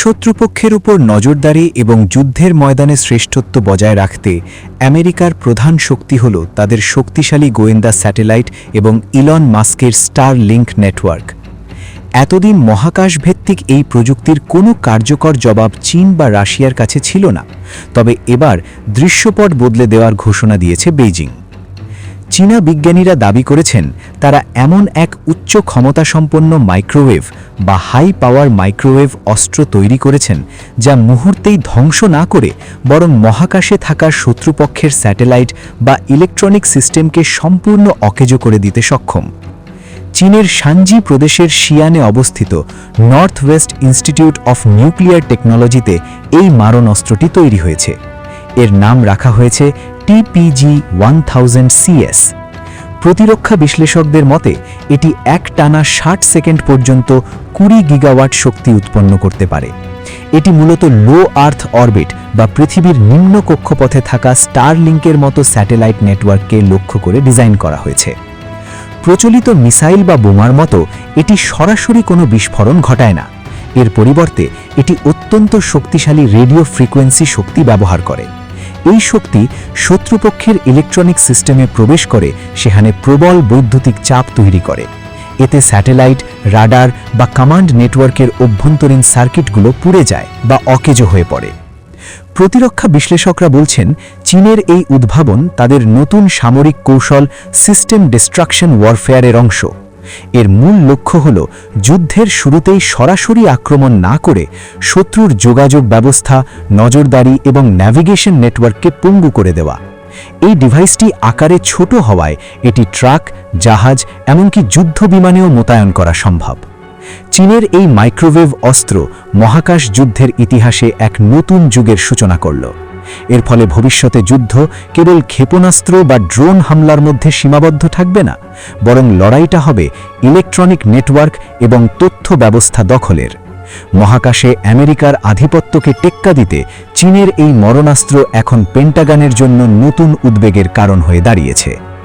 শত্রুপক্ষের উপর নজরদারি এবং যুদ্ধের ময়দানে শ্রেষ্ঠত্ব বজায় রাখতে আমেরিকার প্রধান শক্তি হল তাদের শক্তিশালী গোয়েন্দা স্যাটেলাইট এবং ইলন মাস্কের স্টার লিঙ্ক নেটওয়ার্ক। এতদিন মহাকাশভিত্তিক এই প্রযুক্তির কোনো কার্যকর জবাব চীন বা রাশিয়ার কাছে ছিল না, তবে এবার দৃশ্যপট বদলে দেওয়ার ঘোষণা দিয়েছে বেইজিং। চীনা বিজ্ঞানীরা দাবি করেছেন তারা এমন এক উচ্চ ক্ষমতাসম্পন্ন মাইক্রোওয়েভ বা হাই পাওয়ার মাইক্রোওয়েভ অস্ত্র তৈরি করেছেন যা মুহূর্তেই ধ্বংস না করে বরং মহাকাশে থাকা শত্রুপক্ষের স্যাটেলাইট বা ইলেকট্রনিক সিস্টেমকে সম্পূর্ণ অকেজো করে দিতে সক্ষম। চীনের শানজি প্রদেশের শিয়ানে অবস্থিত north West institute of nuclear টেকনোলজিতে এই মারণাস্ত্রটি তৈরি হয়েছে। এর নাম রাখা হয়েছে TPG-1000CS। প্রতিরক্ষা বিশ্লেষকদের মতে এটি টানা 60 সেকেন্ড পর্যন্ত 20 গিগাওয়াট শক্তি উৎপন্ন করতে পারে। এটি মূলত লো আর্থ অরবিট বা পৃথিবীর নিম্ন কক্ষপথে থাকা স্টারলিংকের মতো স্যাটেলাইট নেটওয়ার্ককে লক্ষ্য করে ডিজাইন করা হয়েছে। প্রচলিত মিসাইল বা বোমার মতো এটি সরাসরি কোনো বিস্ফোরণ ঘটায় না। এর পরিবর্তে এটি অত্যন্ত শক্তিশালী রেডিও ফ্রিকোয়েন্সি শক্তি ব্যবহার করে। এই শক্তি শত্রুপক্ষের ইলেকট্রনিক সিস্টেমে প্রবেশ করে সেখানে প্রবল বৈদ্যুতিক চাপ তৈরি করে। এতে স্যাটেলাইট, রাডার বা কমান্ড নেটওয়ার্কের অভ্যন্তরীণ সার্কিটগুলো পুড়ে যায় বা অকেজো হয়ে পড়ে। প্রতিরক্ষা বিশ্লেষকরা বলছেন চীনের এই উদ্ভাবন তাদের নতুন সামরিক কৌশল সিস্টেম ডিস্ট্রাকশন ওয়ারফেয়ারের অংশ। এর মূল লক্ষ্য হল যুদ্ধের শুরুতেই সরাসরি আক্রমণ না করে শত্রুর যোগাযোগ ব্যবস্থা, নজরদারি এবং ন্যাভিগেশন নেটওয়ার্ককে পঙ্গু করে দেওয়া। এই ডিভাইসটি আকারে ছোট হওয়ায় এটি ট্রাক, জাহাজ এমনকি যুদ্ধ বিমানেও মোতায়েন করা সম্ভব। চীনের এই মাইক্রোওয়েভ অস্ত্র মহাকাশ যুদ্ধের ইতিহাসে এক নতুন যুগের সূচনা করল। এর ফলে ভবিষ্যতে যুদ্ধ কেবল ক্ষেপণাস্ত্র বা ড্রোন হামলার মধ্যে সীমাবদ্ধ থাকবে না, বরং লড়াইটা হবে ইলেকট্রনিক নেটওয়ার্ক এবং তথ্য ব্যবস্থা দখলের। মহাকাশে আমেরিকার আধিপত্যকে টেক্কা দিতে চীনের এই মরণাস্ত্র এখন পেন্টাগনের জন্য নতুন উদ্বেগের কারণ হয়ে দাঁড়িয়েছে।